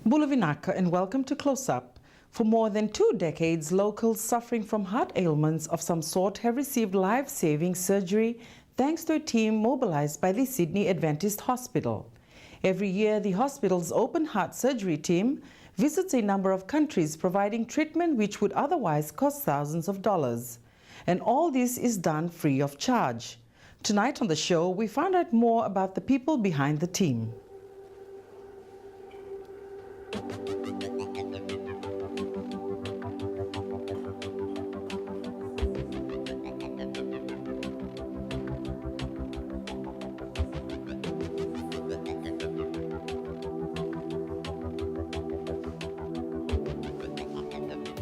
Bulavinaka and welcome to Close Up. For more than 2 decades, locals suffering from heart ailments of some sort have received life-saving surgery thanks to a team mobilized by the Sydney Adventist Hospital. Every year, the hospital's open heart surgery team visits a number of countries providing treatment which would otherwise cost thousands of dollars. And all this is done free of charge. Tonight on the show, we found out more about the people behind the team.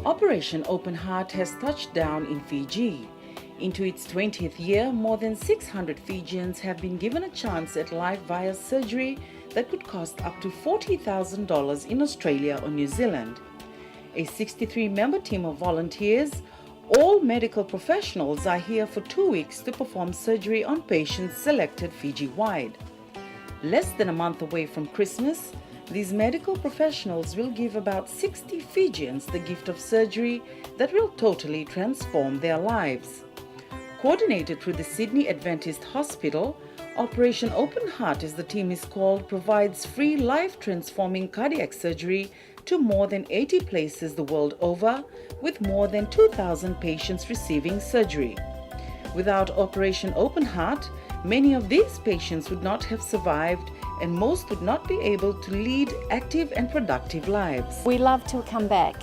Operation Open Heart has touched down in Fiji. Into its 20th year, more than 600 Fijians have been given a chance at life via surgery that could cost up to $40,000 in Australia or New Zealand. A 63-member team of volunteers, all medical professionals, are here for 2 weeks to perform surgery on patients selected Fiji-wide. Less than a month away from Christmas, these medical professionals will give about 60 Fijians the gift of surgery that will totally transform their lives. Coordinated through the Sydney Adventist Hospital, Operation Open Heart, as the team is called, provides free life-transforming cardiac surgery to more than 80 places the world over, with more than 2,000 patients receiving surgery. Without Operation Open Heart, many of these patients would not have survived, and most would not be able to lead active and productive lives. We love to come back.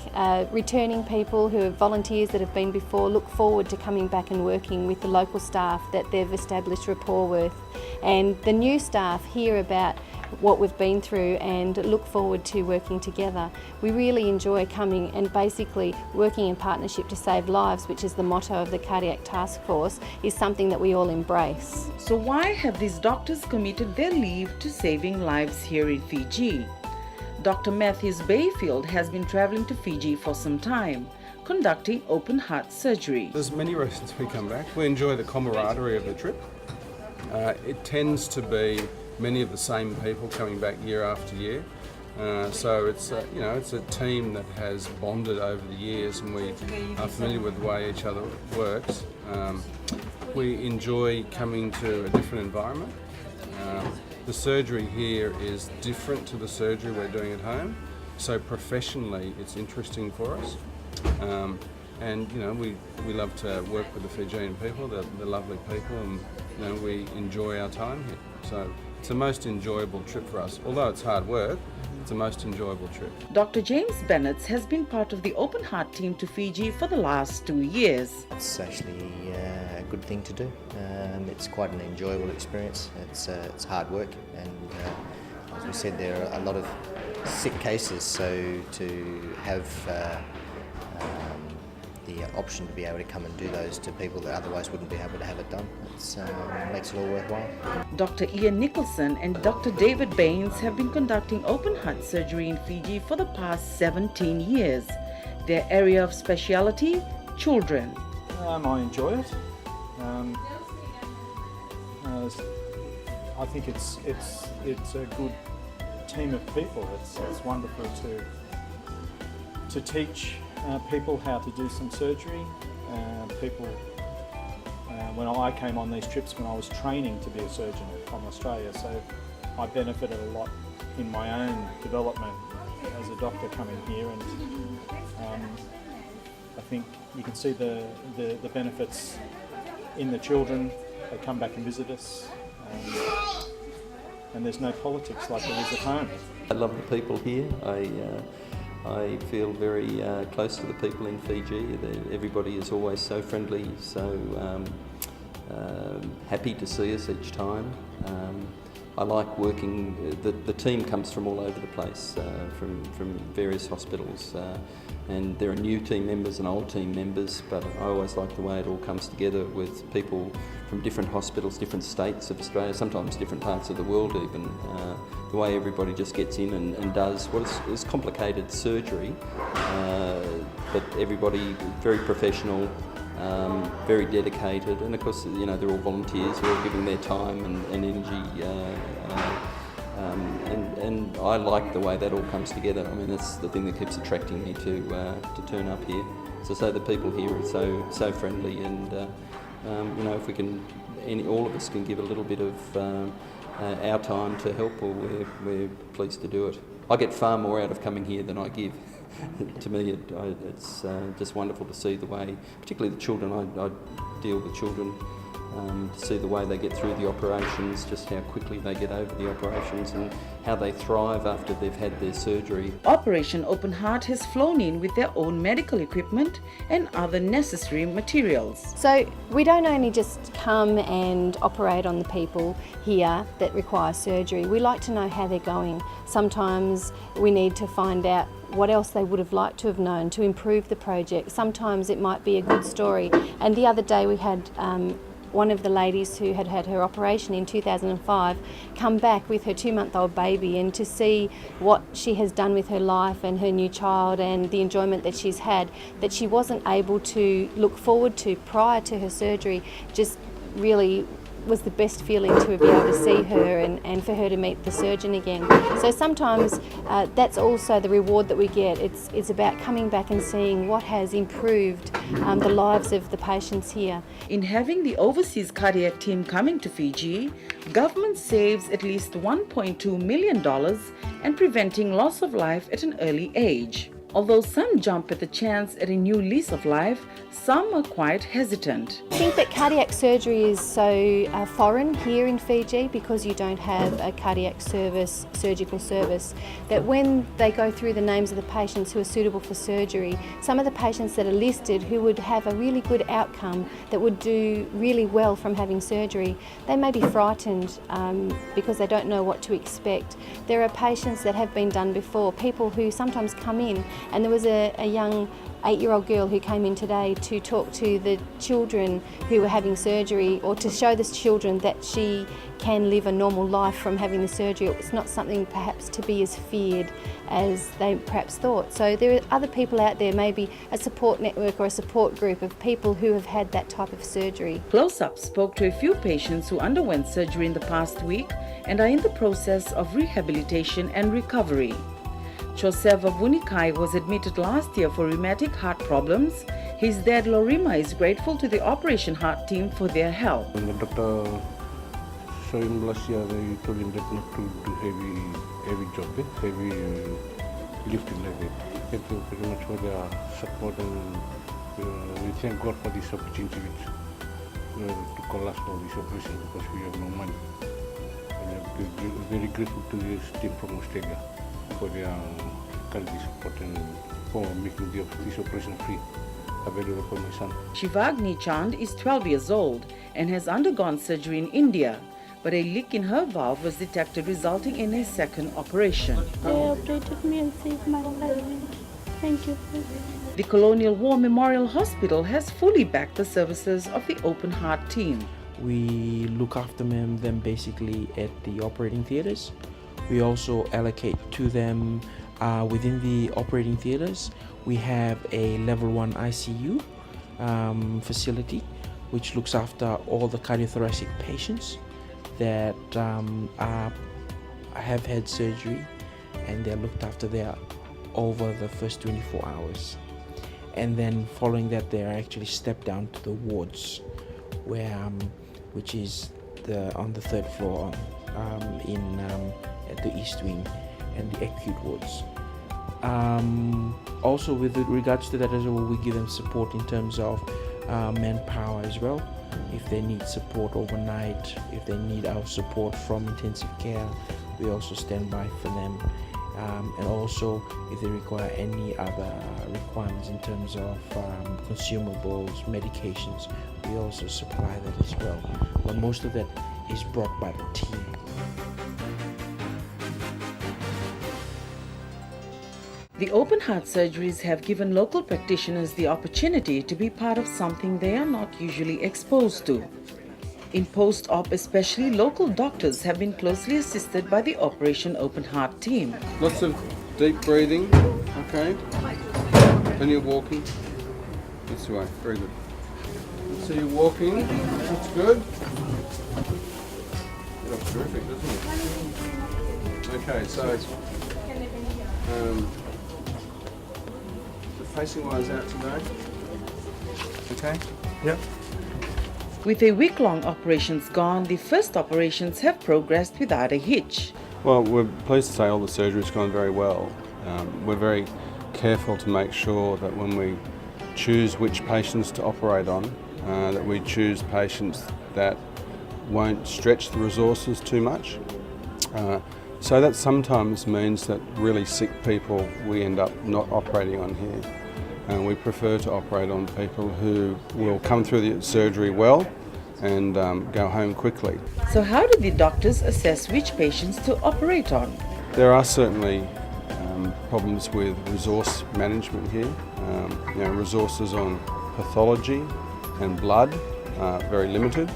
Returning people who are volunteers that have been before look forward to coming back and working with the local staff that they've established rapport with. And the new staff hear about what we've been through and look forward to working together. We really enjoy coming and basically working in partnership to save lives, which is the motto of the Cardiac Task Force, is something that we all embrace. So why have these doctors committed their leave to saving lives here in Fiji? Dr. Matthews Bayfield has been travelling to Fiji for some time, conducting open heart surgery. There's many reasons we come back. We enjoy the camaraderie of the trip. It tends to be many of the same people coming back year after year. So it's it's a team that has bonded over the years, and we are familiar with the way each other works. We enjoy coming to a different environment. The surgery here is different to the surgery we're doing at home, so professionally it's interesting for us. And we love to work with the Fijian people. They're lovely people, and we enjoy our time here. So it's the most enjoyable trip for us. Although it's hard work, it's the most enjoyable trip. Dr. James Bennett has been part of the Open Heart team to Fiji for the last 2 years. It's actually a good thing to do. It's quite an enjoyable experience. It's hard work, and as we said, there are a lot of sick cases, so to have the option to be able to come and do those to people that otherwise wouldn't be able to have it done, it makes it all worthwhile. Dr. Ian Nicholson and Dr. David Baines have been conducting open heart surgery in Fiji for the past 17 years. Their area of speciality, children. I enjoy it. I think it's a good team of people. It's wonderful to teach people how to do some surgery. When I came on these trips when I was training to be a surgeon from Australia, so I benefited a lot in my own development as a doctor coming here, and I think you can see the benefits in the children. They come back and visit us, and there's no politics like there is at home. I love the people here. I feel very close to the people in Fiji. Everybody is always so friendly, so happy to see us each time. I like working, the team comes from all over the place, from various hospitals, and there are new team members and old team members, but I always like the way it all comes together with people from different hospitals, different states of Australia, sometimes different parts of the world even. The way everybody just gets in and does what is complicated surgery, but everybody very professional, very dedicated, and of course they're all volunteers who are giving their time and energy And I like the way that all comes together. I mean, that's the thing that keeps attracting me to turn up here. So the people here are so friendly, and you know, if we can, all of us can give a little bit of our time to help, well, we're pleased to do it. I get far more out of coming here than I give. To me, it's just wonderful to see the way, particularly the children. I deal with children. To see the way they get through the operations, just how quickly they get over the operations and how they thrive after they've had their surgery. Operation Open Heart has flown in with their own medical equipment and other necessary materials. So we don't only just come and operate on the people here that require surgery, we like to know how they're going. Sometimes we need to find out what else they would have liked to have known to improve the project. Sometimes it might be a good story. And the other day we had one of the ladies who had had her operation in 2005 come back with her 2-month-old baby, and to see what she has done with her life and her new child and the enjoyment that she's had that she wasn't able to look forward to prior to her surgery, just really was the best feeling to be able to see her and for her to meet the surgeon again. So sometimes that's also the reward that we get. It's about coming back and seeing what has improved the lives of the patients here. In having the overseas cardiac team coming to Fiji, government saves at least $1.2 million and preventing loss of life at an early age. Although some jump at the chance at a new lease of life, some are quite hesitant. I think that cardiac surgery is so foreign here in Fiji because you don't have a cardiac surgical service, that when they go through the names of the patients who are suitable for surgery, some of the patients that are listed who would have a really good outcome, that would do really well from having surgery, they may be frightened because they don't know what to expect. There are patients that have been done before, people who sometimes come in, and there was a young 8-year-old girl who came in today to talk to the children who were having surgery, or to show the children that she can live a normal life from having the surgery. It's not something perhaps to be as feared as they perhaps thought. So there are other people out there, maybe a support network or a support group of people who have had that type of surgery. Close Up spoke to a few patients who underwent surgery in the past week and are in the process of rehabilitation and recovery. Joseva Vunikai was admitted last year for rheumatic heart problems. His dad Lorima is grateful to the Operation Heart team for their help. When the doctor saw him last year, they told him that not to do heavy job, heavy lifting like that. Thank you very much for their support, and we thank God for this opportunity to call us for this operation, because we have no money. And we're very grateful to this team from Australia for their kind support and for making this operation free available for my son. Shivagni Chand is 12 years old and has undergone surgery in India, but a leak in her valve was detected, resulting in a second operation. They operated me and saved my life. Thank you. The Colonial War Memorial Hospital has fully backed the services of the Open Heart team. We look after them basically at the operating theatres. We also allocate to them within the operating theatres. We have a level 1 ICU facility which looks after all the cardiothoracic patients that have had surgery, and they're looked after there over the first 24 hours. And then following that, they are actually stepped down to the wards, which is on the 3rd floor at the East Wing, and the acute wards. Also with regards to that as well, we give them support in terms of manpower as well. If they need support overnight, if they need our support from intensive care, we also stand by for them. And also if they require any other requirements in terms of consumables, medications, we also supply that as well. But most of that is brought by the team. The open heart surgeries have given local practitioners the opportunity to be part of something they are not usually exposed to. In post-op especially, local doctors have been closely assisted by the Operation Open Heart team. Lots of deep breathing, okay? And you're walking. This way, very good. So you're walking, that's good. It looks terrific, doesn't it? Okay, so the facing wires out today. Okay. Yep. With a week-long operations gone, the first operations have progressed without a hitch. Well, we're pleased to say all the surgery's gone very well. We're very careful to make sure that when we choose which patients to operate on, that we choose patients that won't stretch the resources too much. So that sometimes means that really sick people we end up not operating on here. And we prefer to operate on people who will come through the surgery well and go home quickly. So how do the doctors assess which patients to operate on? There are certainly problems with resource management here. Resources on pathology and blood are very limited.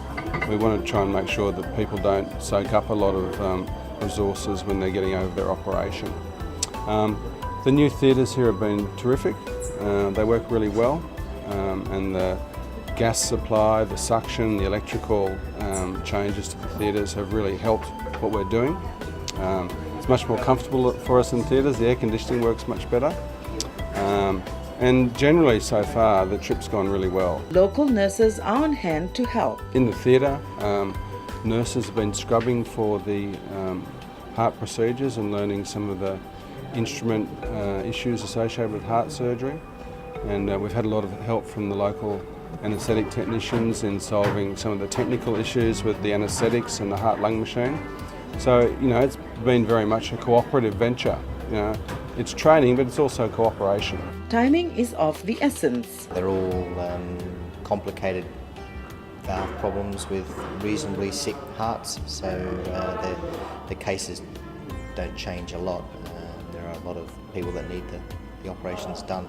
We want to try and make sure that people don't soak up a lot of resources when they're getting over their operation. The new theatres here have been terrific. They work really well, and the gas supply, the suction, the electrical changes to the theatres have really helped what we're doing. It's much more comfortable for us in theatres. The air conditioning works much better. And generally so far the trip's gone really well. Local nurses are on hand to help. In the theatre, nurses have been scrubbing for the heart procedures and learning some of the instrument issues associated with heart surgery. And we've had a lot of help from the local anaesthetic technicians in solving some of the technical issues with the anaesthetics and the heart-lung machine. So, it's been very much a cooperative venture. It's training, but it's also cooperation. Timing is of the essence. They're all complicated valve problems with reasonably sick hearts, so the cases don't change a lot. There are a lot of people that need the operations done.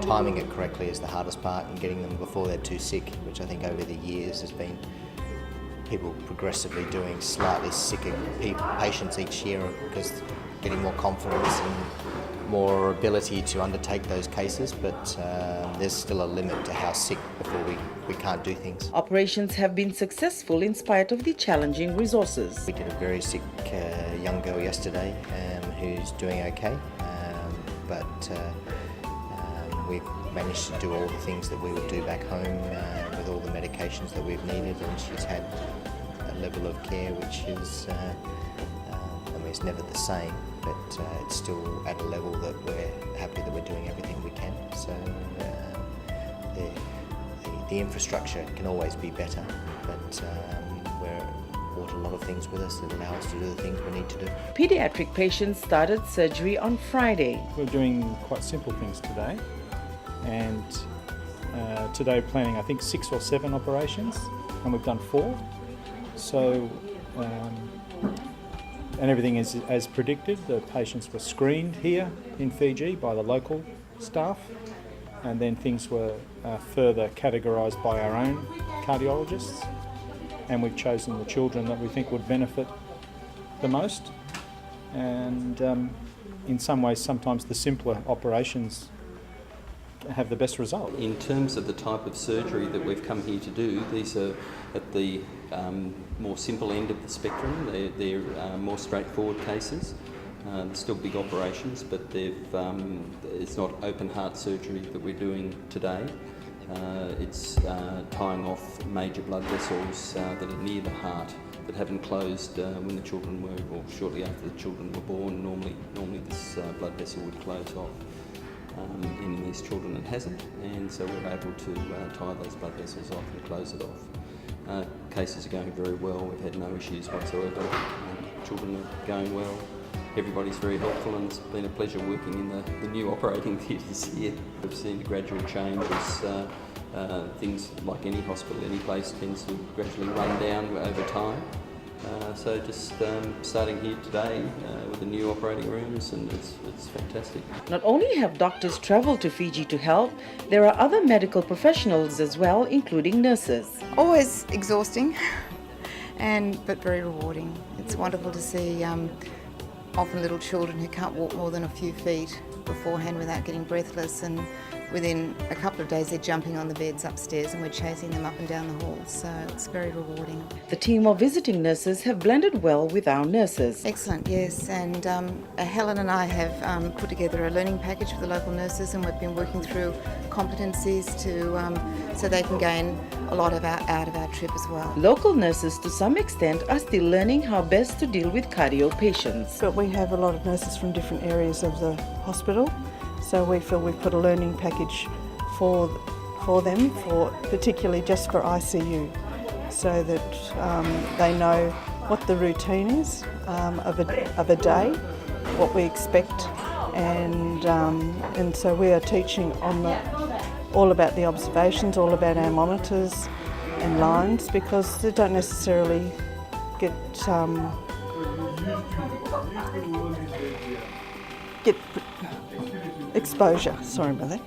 Timing it correctly is the hardest part, and getting them before they're too sick, which I think over the years has been people progressively doing slightly sicker patients each year because getting more confidence and more ability to undertake those cases, but there's still a limit to how sick before we can't do things. Operations have been successful in spite of the challenging resources. We did a very sick young girl yesterday who's doing okay, but we've managed to do all the things that we would do back home with all the medications that we've needed, and she's had a level of care which is, it's never the same, but it's still at a level that we're happy that we're doing everything we can. So the infrastructure can always be better, but we've brought a lot of things with us that allow us to do the things we need to do. Pediatric patients started surgery on Friday. We're doing quite simple things today, and today planning I think 6 or 7 operations, and we've done 4. So and everything is as predicted. The patients were screened here in Fiji by the local staff, and then things were further categorised by our own cardiologists, and we've chosen the children that we think would benefit the most. And in some ways, sometimes the simpler operations have the best result. In terms of the type of surgery that we've come here to do, these are at the more simple end of the spectrum. They're more straightforward cases. They're still big operations, but it's not open heart surgery that we're doing today. It's tying off major blood vessels that are near the heart that haven't closed when the children were, or shortly after the children were born. Normally this blood vessel would close off. In these children it hasn't, and so we're able to tie those blood vessels off and close it off. Cases are going very well. We've had no issues whatsoever. Children are going well. Everybody's very helpful, and it's been a pleasure working in the new operating theatres here. We've seen a gradual change as things like any hospital, any place tends to gradually run down over time. So just starting here today with the new operating rooms, and it's fantastic. Not only have doctors travelled to Fiji to help, there are other medical professionals as well, including nurses. Always exhausting, but very rewarding. It's wonderful to see often little children who can't walk more than a few feet beforehand without getting breathless, and within a couple of days they're jumping on the beds upstairs and we're chasing them up and down the halls, so it's very rewarding. The team of visiting nurses have blended well with our nurses. Excellent, yes, and Helen and I have put together a learning package for the local nurses, and we've been working through competencies so they can gain a lot out of our trip as well. Local nurses to some extent are still learning how best to deal with cardio patients. But we have a lot of nurses from different areas of the hospital, so we feel we've put a learning package for them, particularly just for ICU, so that they know what the routine is of a day, what we expect, and so we are teaching all about the observations, all about our monitors and lines, because they don't necessarily get exposure. Sorry about that.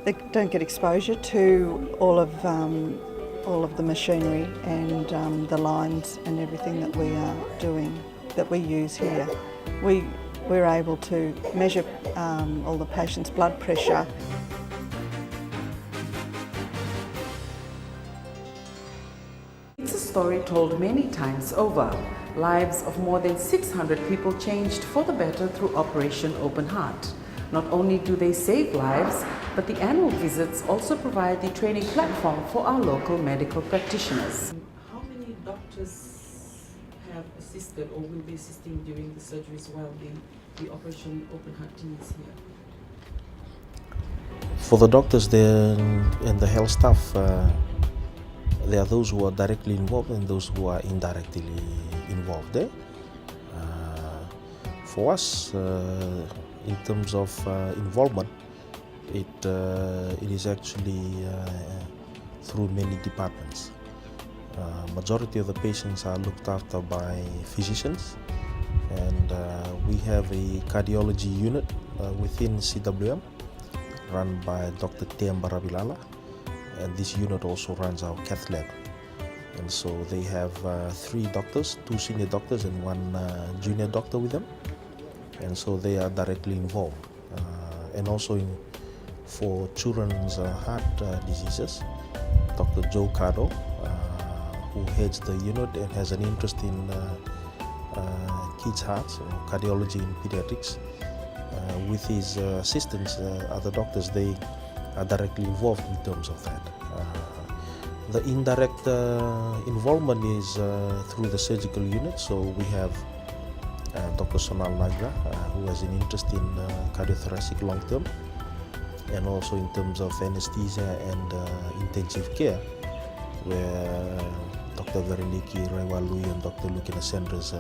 They don't get exposure to all of the machinery and the lines and everything that we are doing, that we use here. We're able to measure all the patients' blood pressure. It's a story told many times over. Lives of more than 600 people changed for the better through Operation Open Heart. Not only do they save lives, but the annual visits also provide the training platform for our local medical practitioners. How many doctors have assisted or will be assisting during the surgeries while the Operation Open Heart team is here? For the doctors there and the health staff, there are those who are directly involved and those who are indirectly involved there. For us, in terms of involvement, it is actually through many departments. Majority of the patients are looked after by physicians, and we have a cardiology unit within CWM run by Dr. Tiamba Rabilala, and this unit also runs our cath lab. And so they have 3 doctors, 2 senior doctors and 1 junior doctor with them, and so they are directly involved. And also for children's heart diseases, Dr. Joe Cardo, who heads the unit and has an interest in kids' hearts, cardiology in pediatrics, with his assistants, other doctors, they are directly involved in terms of that. The indirect involvement is through the surgical unit, so we have Dr. Sonal Nagra, who has an interest in cardiothoracic long term, and also in terms of anesthesia and intensive care, where Dr. Vereniki Raiwalui and Dr. Lukina Sendra's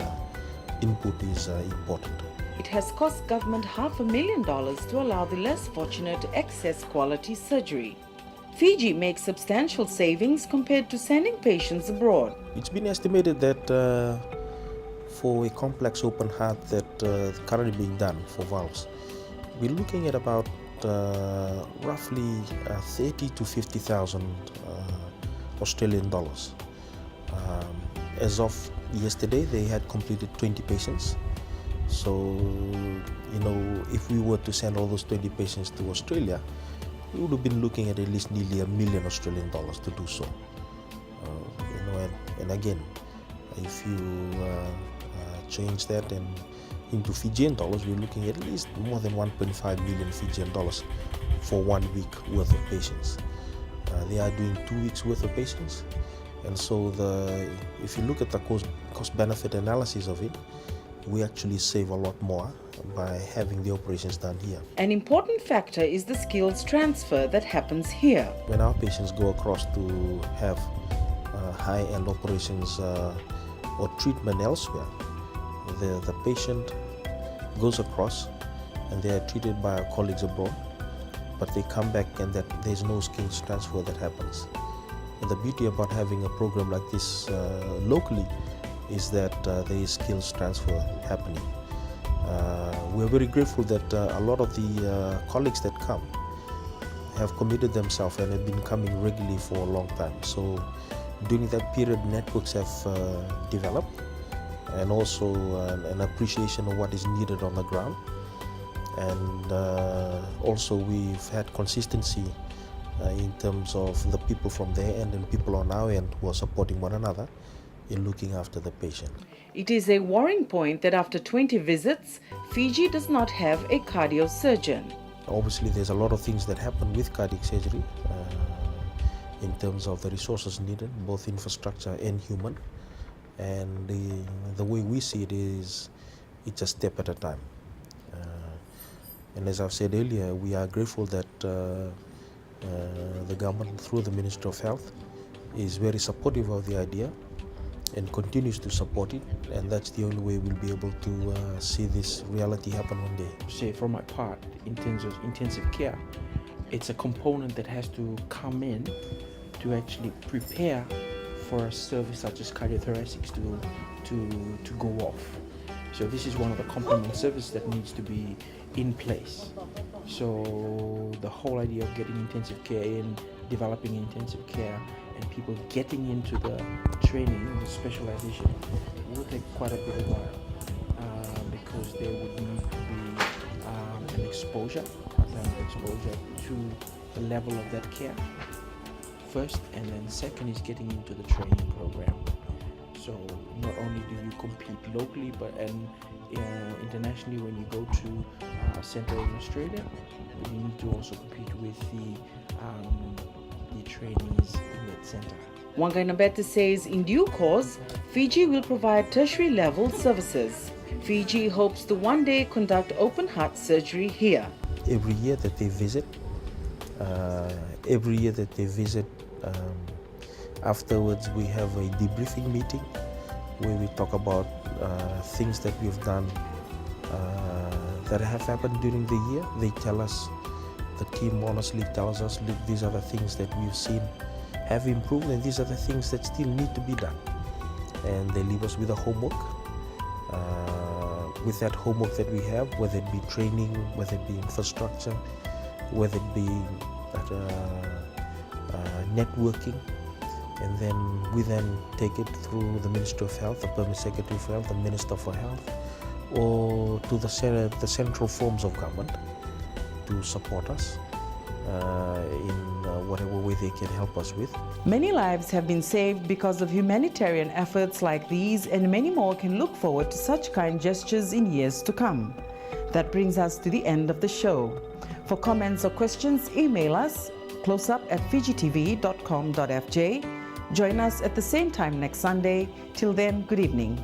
input is important. It has cost government $500,000 to allow the less fortunate to access quality surgery. Fiji makes substantial savings compared to sending patients abroad. It's been estimated that for a complex open heart that currently being done for valves, we're looking at about roughly 30 to 50,000 Australian dollars. As of yesterday, they had completed 20 patients. So, if we were to send all those 20 patients to Australia, we would have been looking at least nearly $1 million Australian dollars to do so. And again, if you change that and into Fijian dollars, we're looking at least more than 1.5 million Fijian dollars for 1 week worth of patients. They are doing 2 weeks worth of patients, and so if you look at the cost-benefit analysis of it, we actually save a lot more by having the operations done here. An important factor is the skills transfer that happens here. When our patients go across to have high-end operations or treatment elsewhere, the patient goes across and they are treated by our colleagues abroad, but they come back and there's no skills transfer that happens. And the beauty about having a program like this locally is that there is skills transfer happening. We're very grateful that a lot of the colleagues that come have committed themselves and have been coming regularly for a long time. So during that period, networks have developed, and also an appreciation of what is needed on the ground. and also we've had consistency in terms of the people from their end and people on our end who are supporting one another in looking after the patient. It is a worrying point that after 20 visits, Fiji does not have a cardiosurgeon. Obviously, there's a lot of things that happen with cardiac surgery in terms of the resources needed, both infrastructure and human. And the way we see it is, it's a step at a time. And as I've said earlier, we are grateful that the government, through the Ministry of Health, is very supportive of the idea and continues to support it, and that's the only way we'll be able to see this reality happen one day. Say, for my part, in terms of intensive care, it's a component that has to come in to actually prepare for a service such as cardiothoracics to go off. So this is one of the complement services that needs to be in place. So the whole idea of getting intensive care in, developing intensive care, and people getting into the training, the specialization, will take quite a bit of while because there would need to be an exposure, exposure to the level of that care first, and then second is getting into the training program. So not only do you compete locally, but internationally when you go to a center in Australia, but you need to also compete with the trainees in that center. Wangainabete says in due course, Fiji will provide tertiary level services. Fiji hopes to one day conduct open heart surgery here. Every year that they visit, afterwards we have a debriefing meeting where we talk about things that we've done that have happened during the year. They tell us, the team honestly tells us, look, these are the things that we've seen have improved and these are the things that still need to be done. And they leave us with a homework. With that homework that we have, whether it be training, whether it be infrastructure, whether it be networking, and then we then take it through the Ministry of Health, the Permanent Secretary of Health, the Minister for Health, or to the central forms of government to support us in whatever way they can help us with. Many lives have been saved because of humanitarian efforts like these, and many more can look forward to such kind gestures in years to come. That brings us to the end of the show. For comments or questions, email us closeup@fijitv.com.fj. Join us at the same time next Sunday. Till then, good evening.